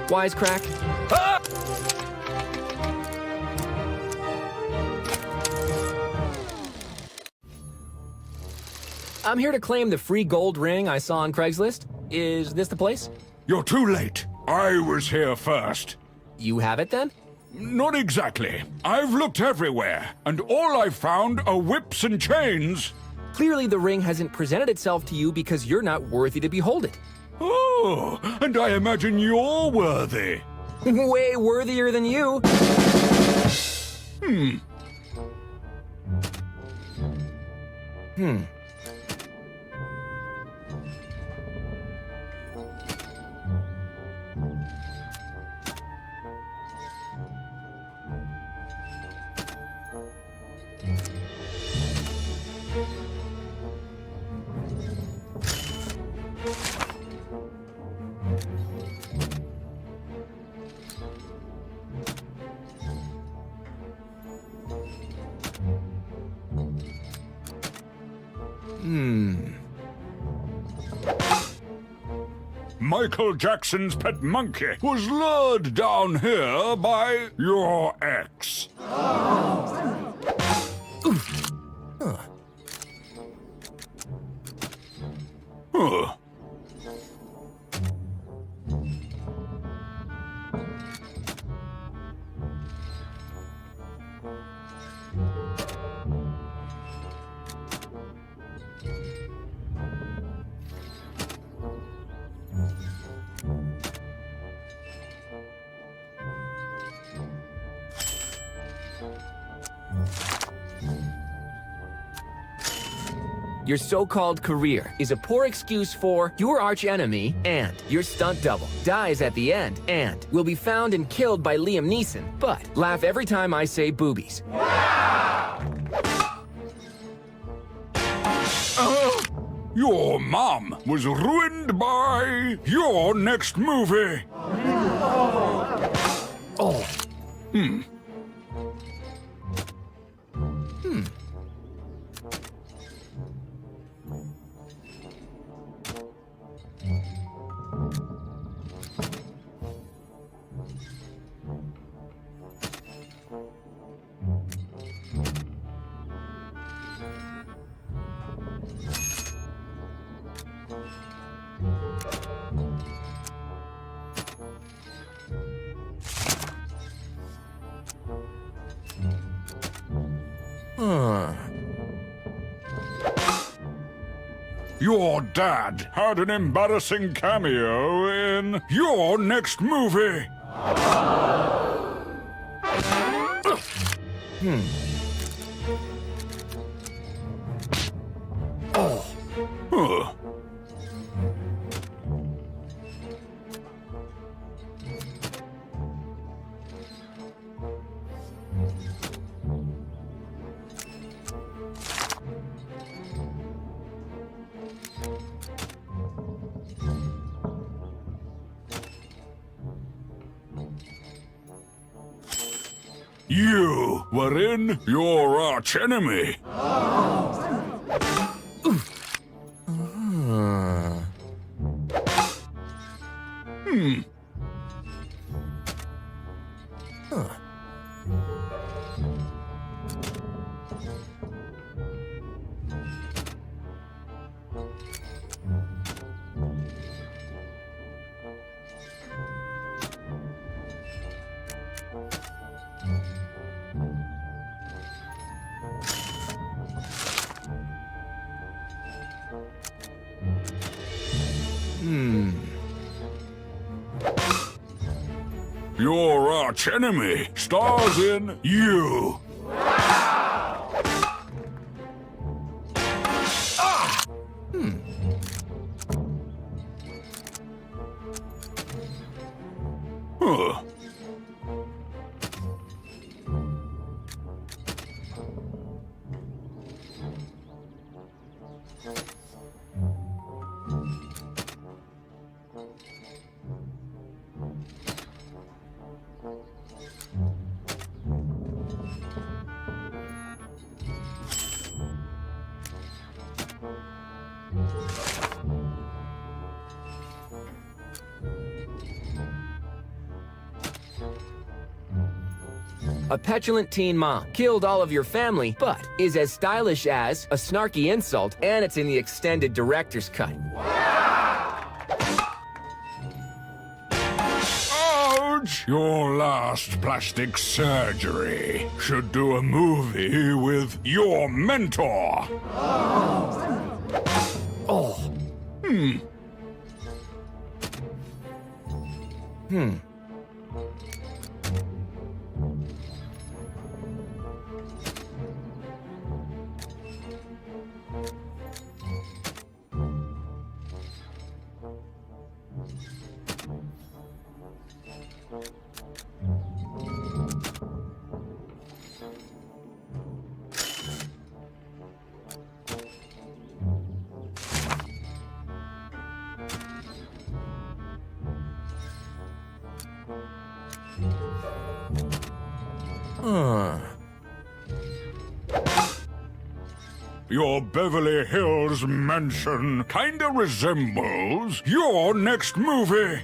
Wisecrack. Ah! I'm here to claim the free gold ring I saw on Craigslist. Is this the place? You're too late. I was here first. You have it then? Not exactly. I've looked everywhere, and all I've found are whips and chains. Clearly the ring hasn't presented itself to you because you're not worthy to behold it. Oh, and I imagine you're worthy. Way worthier than you. Michael Jackson's pet monkey was lured down here by your ex. Huh. Your so-called career is a poor excuse for your archenemy, and your stunt double dies at the end and will be found and killed by Liam Neeson, but laugh every time I say boobies. Your mom was ruined by your next movie. Your dad had an embarrassing cameo in your next movie. Huh. You were in your archenemy. Your archenemy stars in you. Huh. A petulant teen mom killed all of your family, but is as stylish as a snarky insult, and it's in the extended director's cut. Ouch! Your last plastic surgery. Should do a movie with your mentor. Oh. Your Beverly Hills mansion kinda resembles your next movie.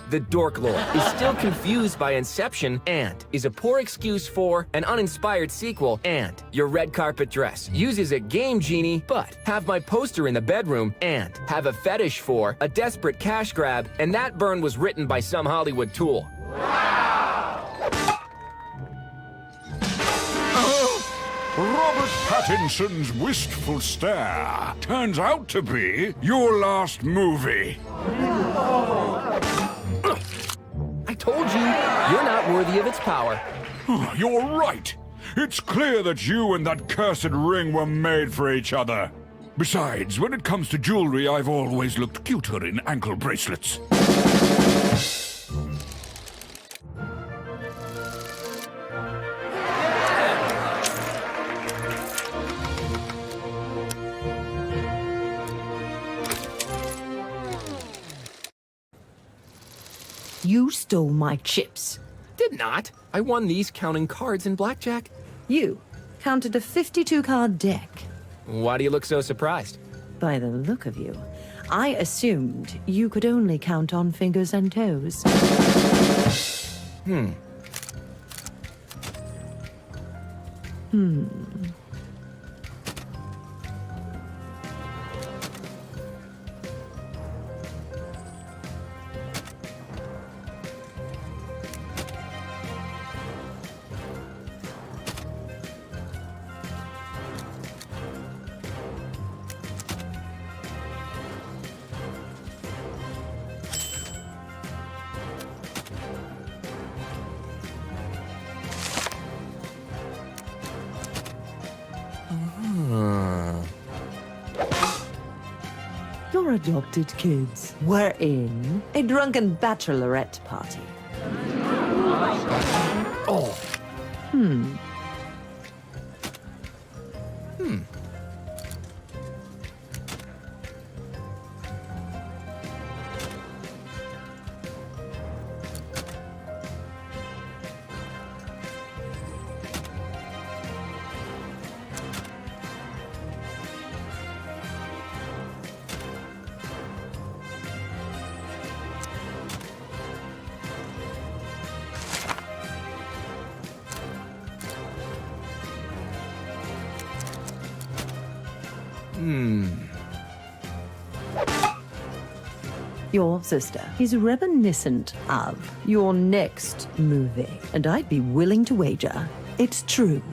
The dork lord is still confused by Inception and is a poor excuse for an uninspired sequel, and your red carpet dress uses a game genie, but have my poster in the bedroom and have a fetish for a desperate cash grab, and that burn was written by some Hollywood tool. Robert Pattinson's wistful stare turns out to be your last movie. I told you, you're not worthy of its power. You're right. It's clear that you and that cursed ring were made for each other. Besides, when it comes to jewelry, I've always looked cuter in ankle bracelets. You stole my chips. Did not. I won these counting cards in blackjack. You counted a 52-card deck. Why do you look so surprised? By the look of you, I assumed you could only count on fingers and toes. Your adopted kids were in a drunken bachelorette party. Oh. Your sister is reminiscent of your next movie, and I'd be willing to wager it's true.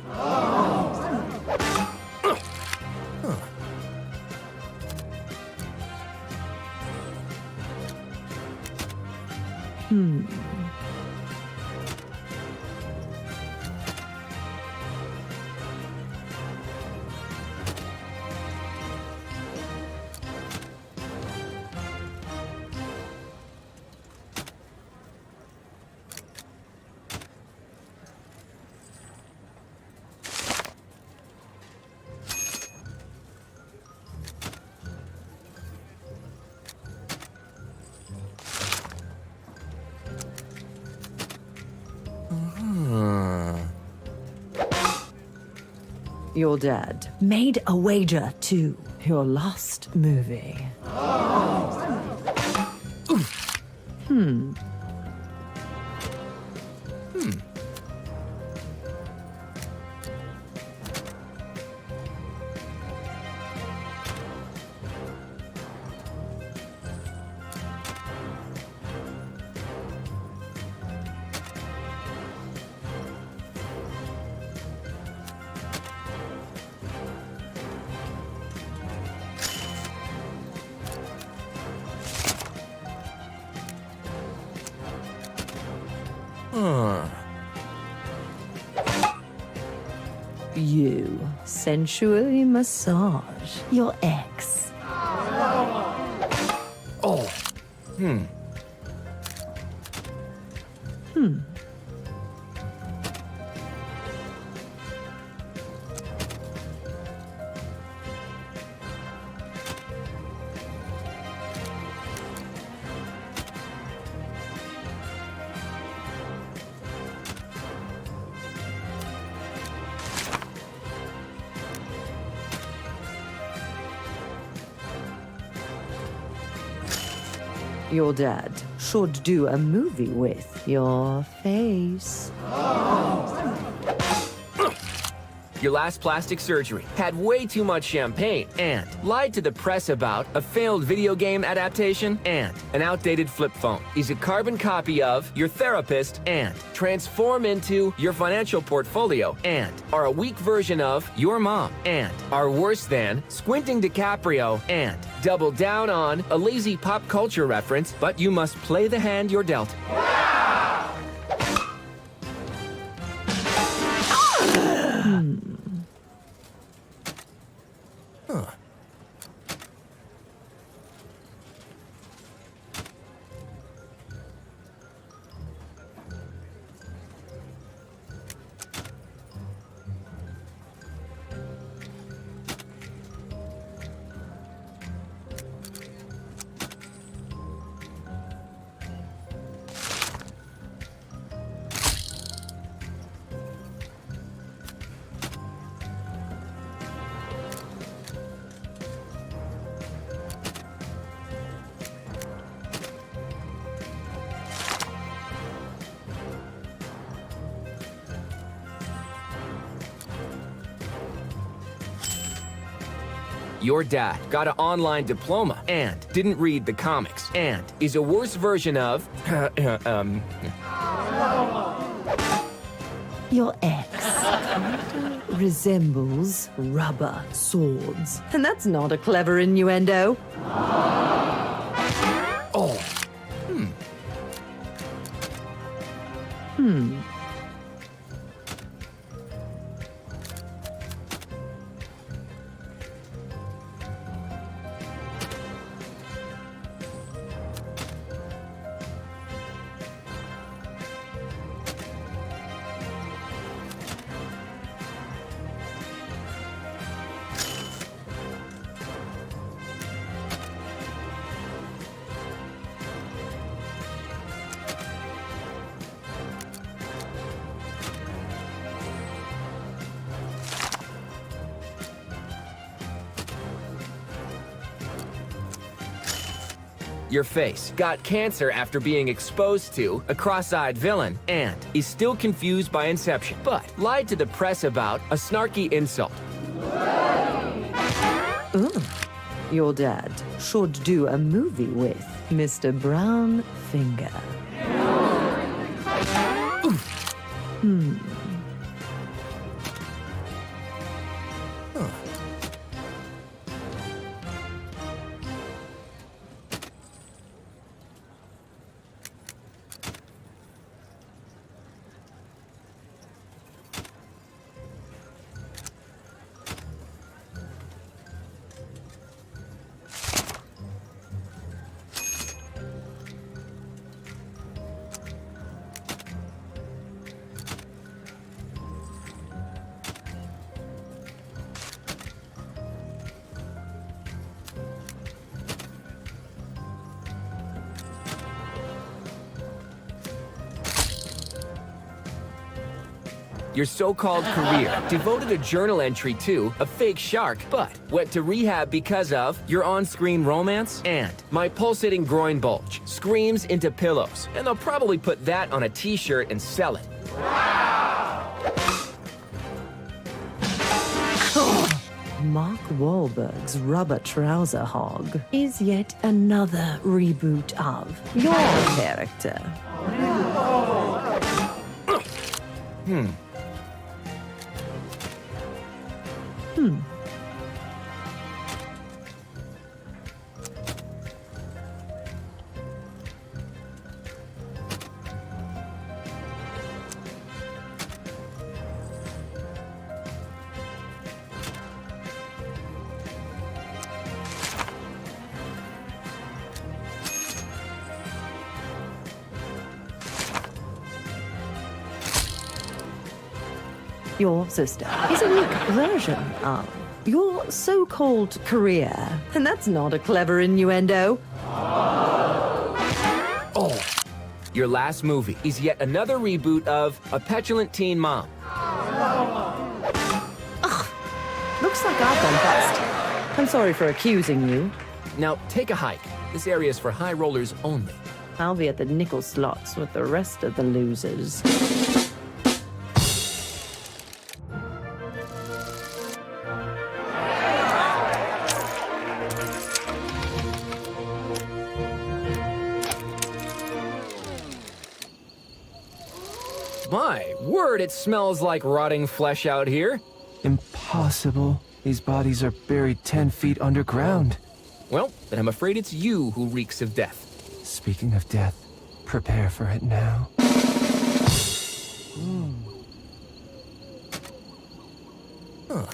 Your dad made a wager to your last movie. You sensually massage your ex. Your dad should do a movie with your face. Your last plastic surgery had way too much champagne and lied to the press about a failed video game adaptation and an outdated flip phone. Is a carbon copy of your therapist and transform into your financial portfolio and are a weak version of your mom and are worse than Squinting DiCaprio and double down on a lazy pop culture reference, but you must play the hand you're dealt. Your dad got an online diploma and didn't read the comics and is a worse version of, Your ex resembles rubber swords. And that's not a clever innuendo. Your face got cancer after being exposed to a cross-eyed villain and is still confused by Inception, but lied to the press about a snarky insult. Your dad should do a movie with Mr. Brown Finger. your so-called career, devoted a journal entry to a fake shark, but went to rehab because of your on-screen romance, and my pulsating groin bulge screams into pillows, and they'll probably put that on a t-shirt and sell it. Mark Wahlberg's rubber trouser hog is yet another reboot of your character. Your sister is a weak version of your so-called career. And that's not a clever innuendo. Oh. Your last movie is yet another reboot of A Petulant Teen Mom. Looks like I've gone bust. I'm sorry for accusing you. Now, take a hike. This area is for high rollers only. I'll be at the nickel slots with the rest of the losers. My word, it smells like rotting flesh out here. Impossible. These bodies are buried 10 feet underground. Well, then I'm afraid it's you who reeks of death. Speaking of death, prepare for it now. Huh.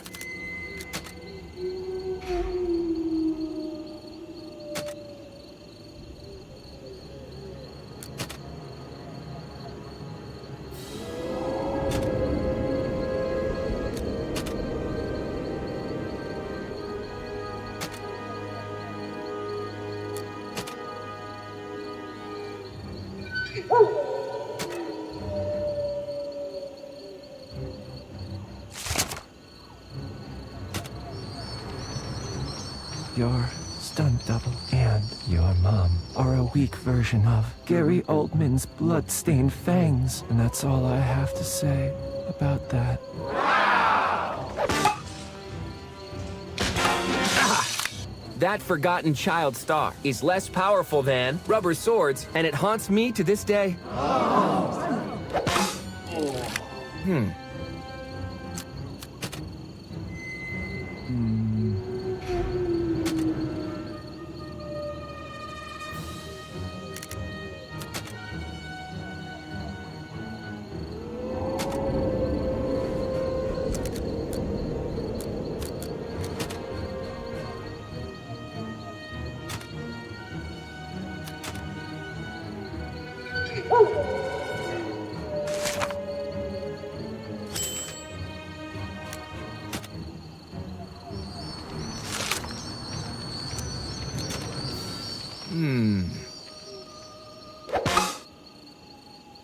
Your stunt double and your mom are a weak version of Gary Oldman's blood-stained fangs, and that's all I have to say about that. That forgotten child star is less powerful than rubber swords, and it haunts me to this day.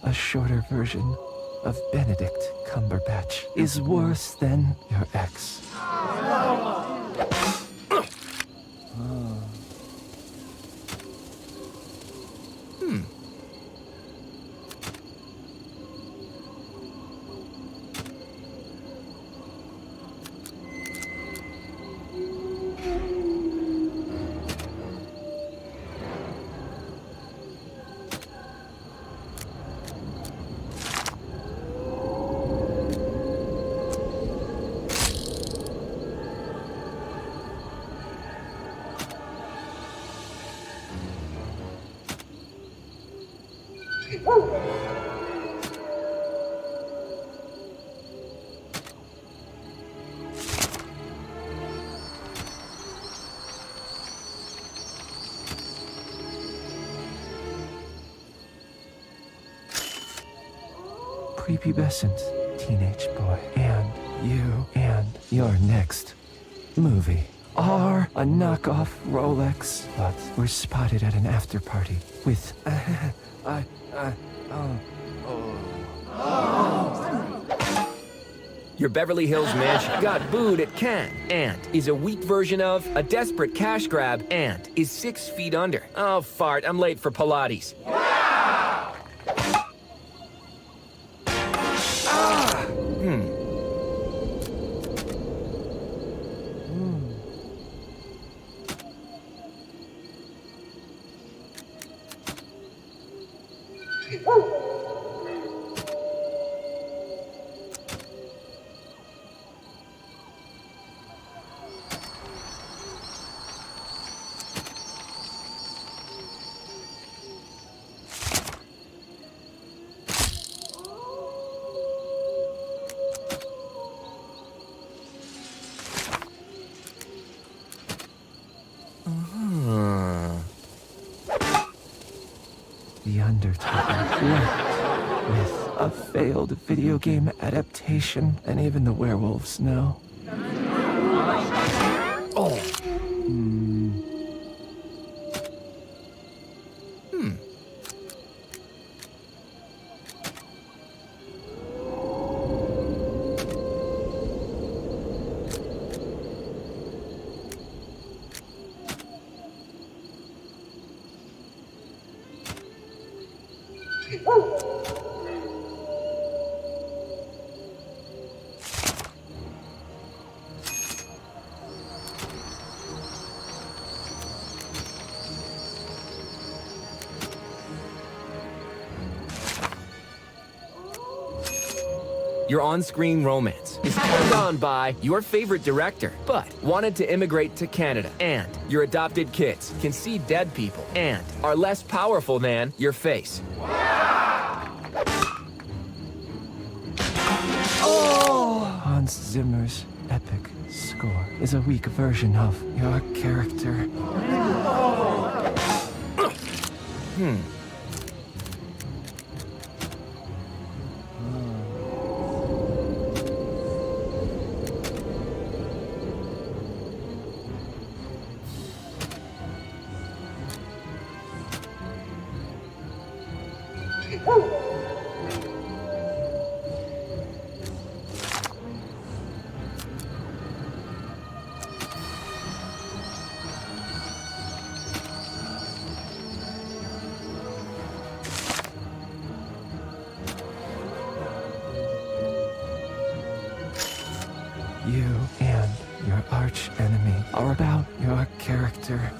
A shorter version of Benedict Cumberbatch is worse than your ex. Prepubescent teenage boy, and you and your next movie are a knockoff Rolex, but we're spotted at an after party with Your Beverly Hills mansion got booed at Cannes and is a weak version of a desperate cash grab and is 6 feet under. Oh, fart, I'm late for Pilates. The Undertaker left with a failed video game adaptation, and even the werewolves know. Oh. Your on-screen romance is turned on by your favorite director, but wanted to immigrate to Canada. And your adopted kids can see dead people and are less powerful than your face. Hans Zimmer's epic score is a weak version of your character. You and your arch enemy are about your character.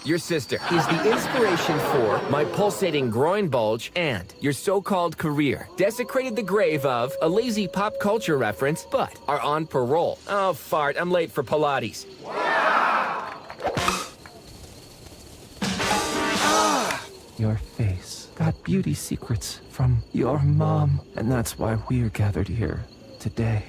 Your sister is the inspiration for my pulsating groin bulge, and your so-called career desecrated the grave of a lazy pop culture reference, but are on parole. Oh, fart, I'm late for Pilates. Your face got beauty secrets from your mom, and that's why we're gathered here today.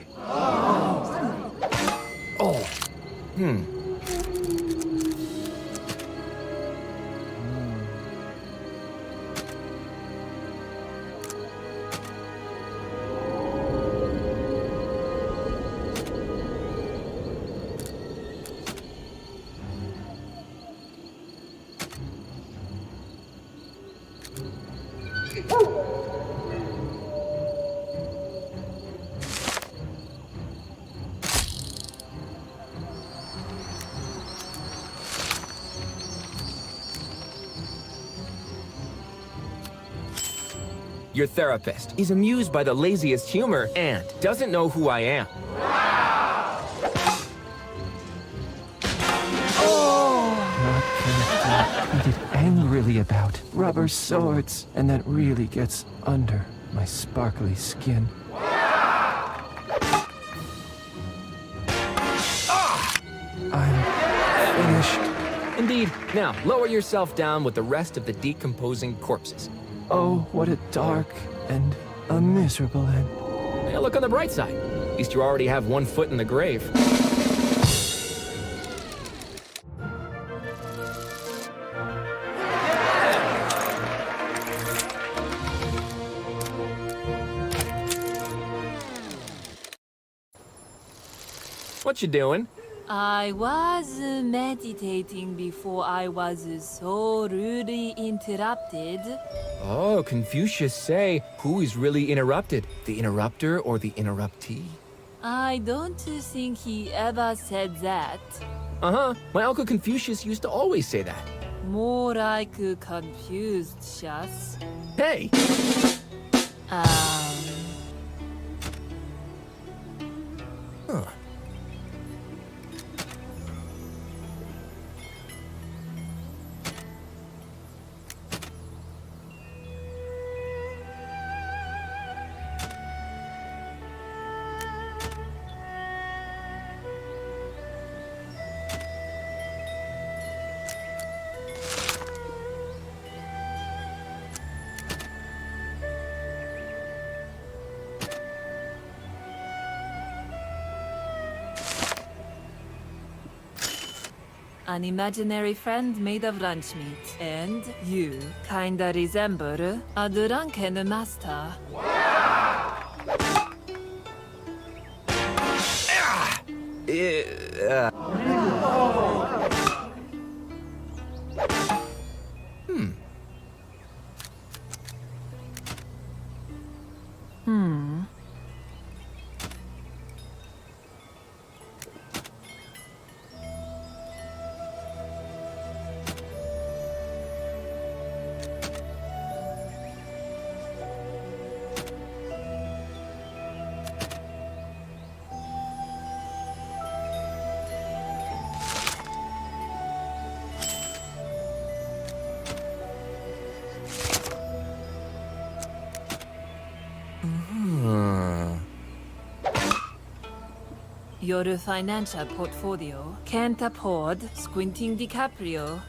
Your therapist is amused by the laziest humor and doesn't know who I am. Your character tweeted angrily about rubber swords, and that really gets under my sparkly skin. Agreed. Now, lower yourself down with the rest of the decomposing corpses. Oh, what a dark and a miserable end. Hey, look on the bright side. At least you already have one foot in the grave. What you doing? I was meditating before I was so rudely interrupted. Oh, Confucius say, who is really interrupted? The interrupter or the interruptee? I don't think he ever said that. Uh-huh. My Uncle Confucius used to always say that. More like confused, Shas. Hey! Huh. An imaginary friend made of lunch meat, and you kinda resemble a drunken master. Your financial portfolio can't afford squinting DiCaprio.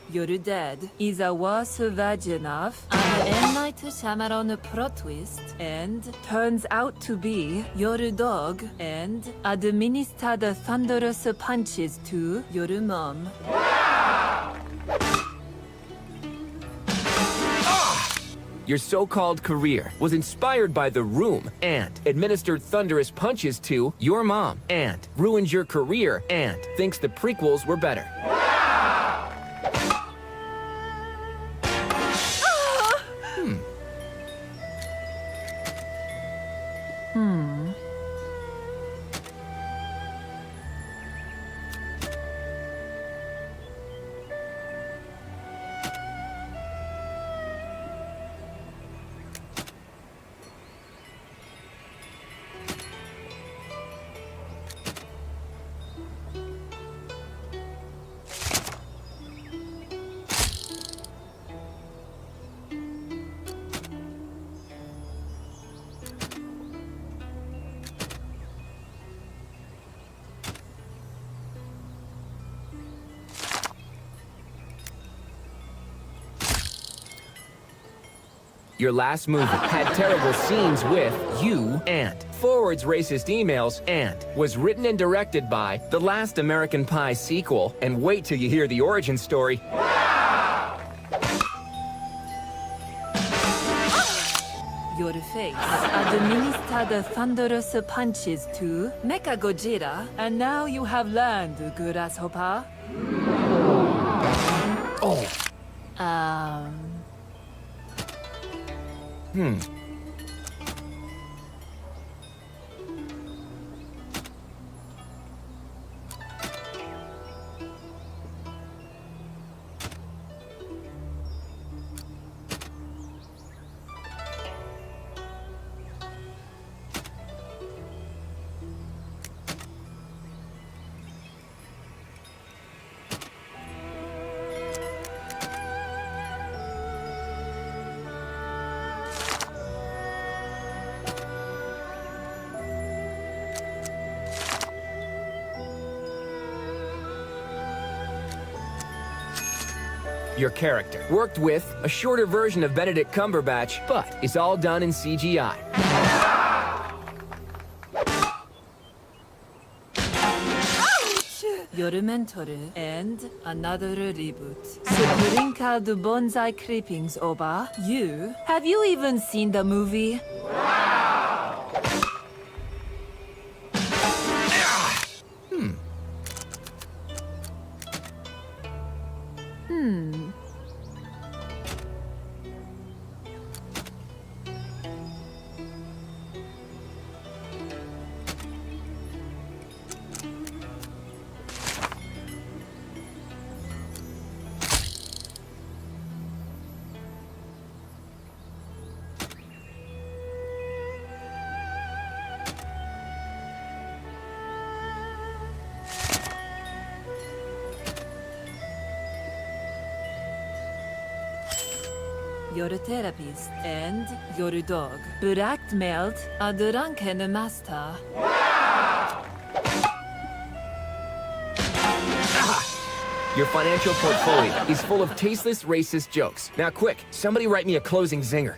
Your dad is a worse version of an M. Night Shyamalan plot twist and turns out to be your dog and administered thunderous punches to your mom. Your so-called career was inspired by The Room and administered thunderous punches to your mom and ruined your career and thinks the prequels were better. Your last movie had terrible scenes with you and forwards racist emails and was written and directed by the last American Pie sequel. And wait till you hear the origin story. Your face administered thunderous punches to Mechagodzilla, and now you have learned, grasshopper. Oh. Your character worked with a shorter version of Benedict Cumberbatch, but it's all done in CGI. Your mentor and another reboot. Sprinkled bonsai clippings over you. Have you even seen the movie? Your therapist and your dog blackmailed a drunken master. Your financial portfolio is full of tasteless, racist jokes. Now quick, somebody write me a closing zinger.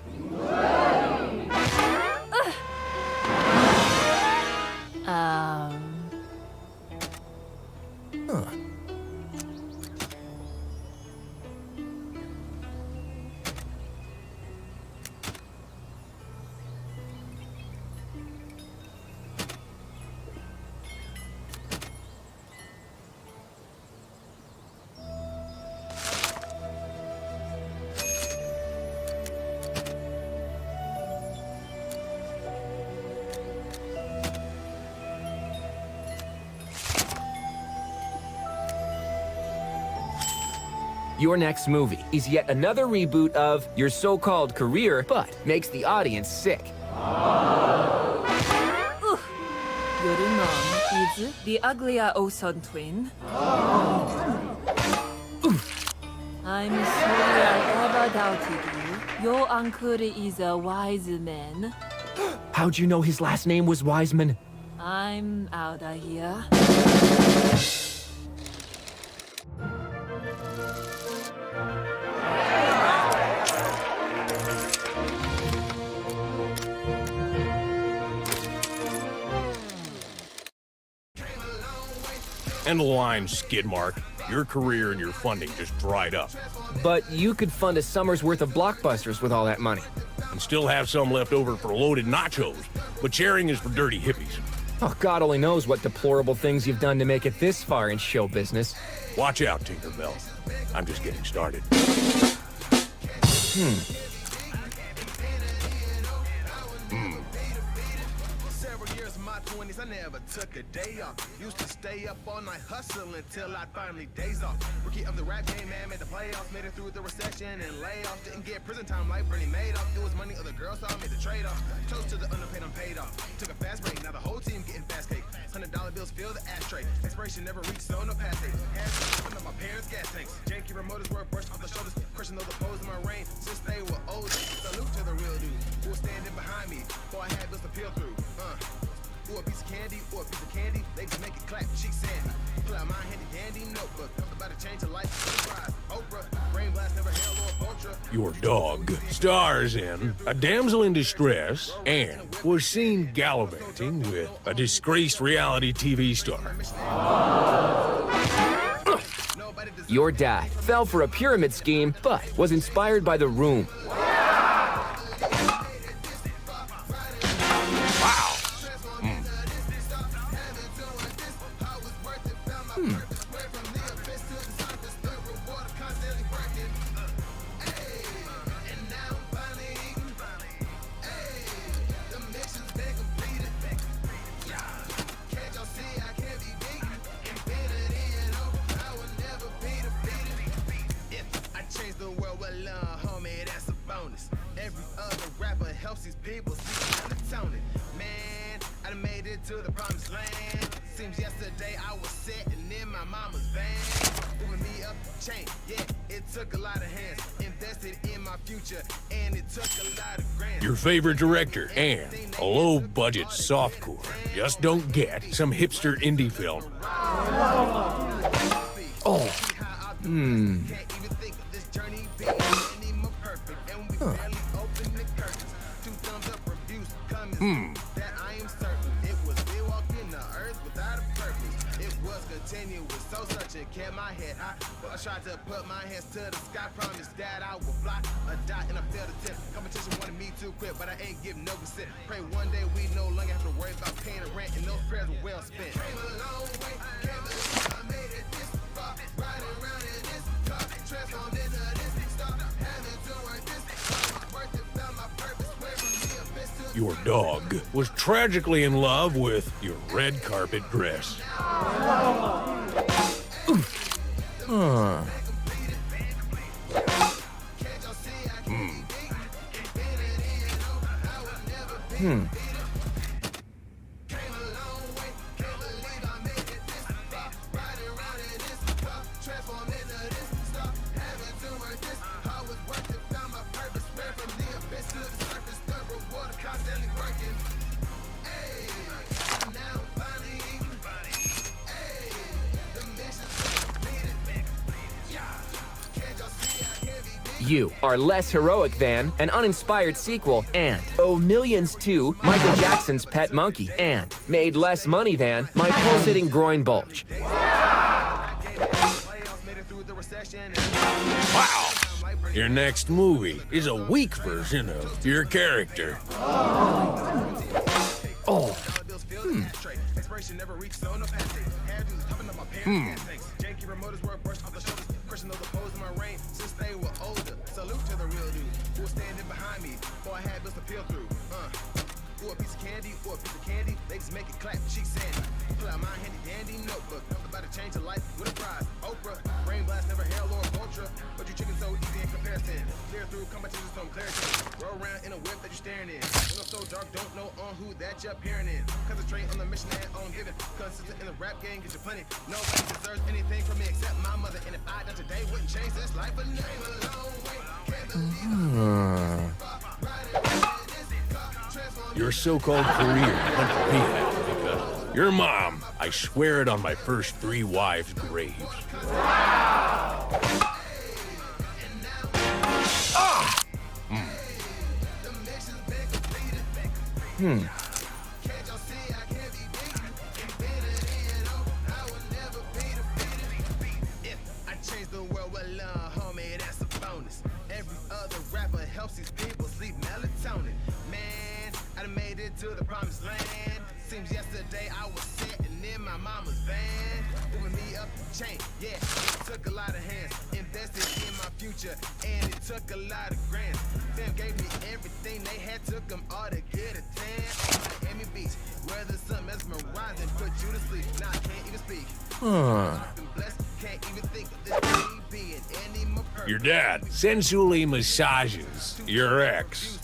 Your next movie is yet another reboot of your so-called career, but makes the audience sick. Your mom is the uglier Olsen twin. I'm sorry I ever doubted you. Your uncle is a wise man. How'd you know his last name was Wiseman? I'm out of here. End the line, skid mark. Your career and your funding just dried up. But you could fund a summer's worth of blockbusters with all that money. And still have some left over for loaded nachos. But sharing is for dirty hippies. Oh, God only knows what deplorable things you've done to make it this far in show business. Watch out, Tinkerbell. I'm just getting started. I never took a day off. Used to stay up all night hustling until I finally days off. Rookie of the rap game, man, made the playoffs, made it through the recession and layoff. Didn't get prison time like Bernie Madoff. It was money other girls saw, made the trade-off. Toast to the underpaid, I'm paid off. Took a fast break, now the whole team getting fast cake. $100 bills fill the ashtray. Expiration never reached, so no pass date. Hands up my parents' gas tanks. Janky promoters were brushed off the shoulders. Crushing those opposed in my reign. Since they were older, salute to the real dudes who was standing behind me. Before I had bills to peel through. Or a piece of candy, or a piece of candy, they just make it clap, cheek sandy. Pull out my handy dandy notebook, about to change a life, surprise. Oprah, brain blast, never hell or ultra. Your Dog stars in a damsel in distress and was seen gallivanting with a disgraced reality TV star. Your dad fell for a pyramid scheme, but was inspired by The Room. Wow. Every other rapper helps these people see melatonin. Man, I done made it to the promised land. Seems yesterday I was sitting in my mama's van. Moving me up the chain, yeah, it took a lot of hands. Invested in my future, and it took a lot of grants. Your favorite director and a low-budget softcore just don't get some hipster indie film. Oh. Can't even think of this journey being any more perfect. And we barely opened the curtains. 2 thumbs up reviews coming. That I am certain. It was we walking the earth without a purpose. It was continuous, so searching, kept my head high. But I tried to put my hands to the sky. Promised that I would fly a dot and I failed a tip. Competition wanted me to quit, but I ain't giving no consent. Pray one day we no longer have to worry about paying the rent, and those prayers were well spent. Came a long way, can't believe I made it this far. Riding around in this car, transformed into this star. Having to work this hard, worth it, found my purpose. Where from the abyss to Your Dog was tragically in love with your red carpet dress. You are less heroic than an uninspired sequel and owe millions to Michael Jackson's pet monkey and made less money than my pulsating groin bulge. Wow! Your next movie is a weak version of your character. Oh. Inspiration never reached, so no passing. Hairdos hopping up my pants. Janky remoters were brushed off the shoulders. Christian knows the pose in my reign since they were older. Salute to the real dude who was standing behind me before I had bills to peel through. Or a piece of candy, or a piece of candy. They just make it clap, cheek sandy. Pull out my handy dandy notebook. About to change your life with a prize. Oprah, brain blast, never hail or ultra. But you chicken so easy in comparison. Clear through competitions from clarity. Roll around in a whip that you're staring in. Window so dark, don't know on who that you're peering in. Concentrate on the mission and on giving. Consistent in the rap game, get you plenty. Nobody deserves anything from me except my mother. And if I done today, wouldn't change this life, but came a long way. Can't believe Your so-called career went to rehab because your mom, I swear it on my first 3 wives' graves. I changed the world with love, homie, that's a bonus. Every other rapper helps these people sleep melatonin. Man, I done made it to the promised land. Seems yesterday I was sitting in my mama's van. Moving me up the chain, yeah, it took a lot of hands. Invested in my future, and it took a lot of grants. Fam gave me everything they had, took them all to get a tan. On Miami Beach, where the sun mesmerizing, put you to sleep. Now I can't even speak. I've been blessed, can't even think of this thing being any more perfect. Your dad sensually massages your ex.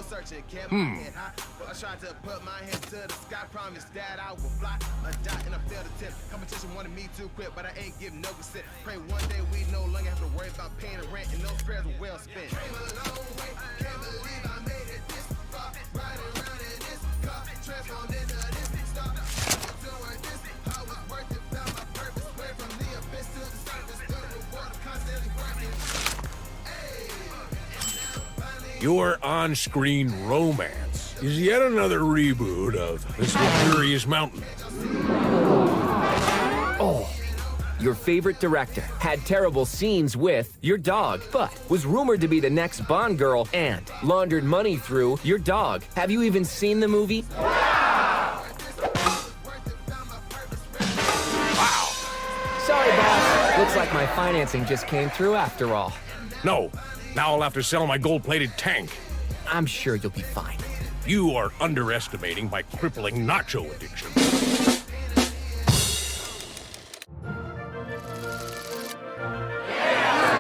Searching, kept my head high, but I tried to put my hands to the sky. Promised that I would fly a dot and I failed a tip. Competition wanted me to quit, but I ain't giving no consent. Pray one day we no longer have to worry about paying the rent, and those prayers were well spent. Came a long way, can't believe I made it this far. Riding around in this car, transformed into this star. Having to work this, I was worth it, found my Your on-screen romance is yet another reboot of This Luxurious Mountain. Oh. Your favorite director had terrible scenes with your dog, but was rumored to be the next Bond girl and laundered money through your dog. Have you even seen the movie? Wow! Sorry, boss. Looks like my financing just came through after all. No, now I'll have to sell my gold-plated tank. I'm sure you'll be fine. You are underestimating my crippling nacho addiction.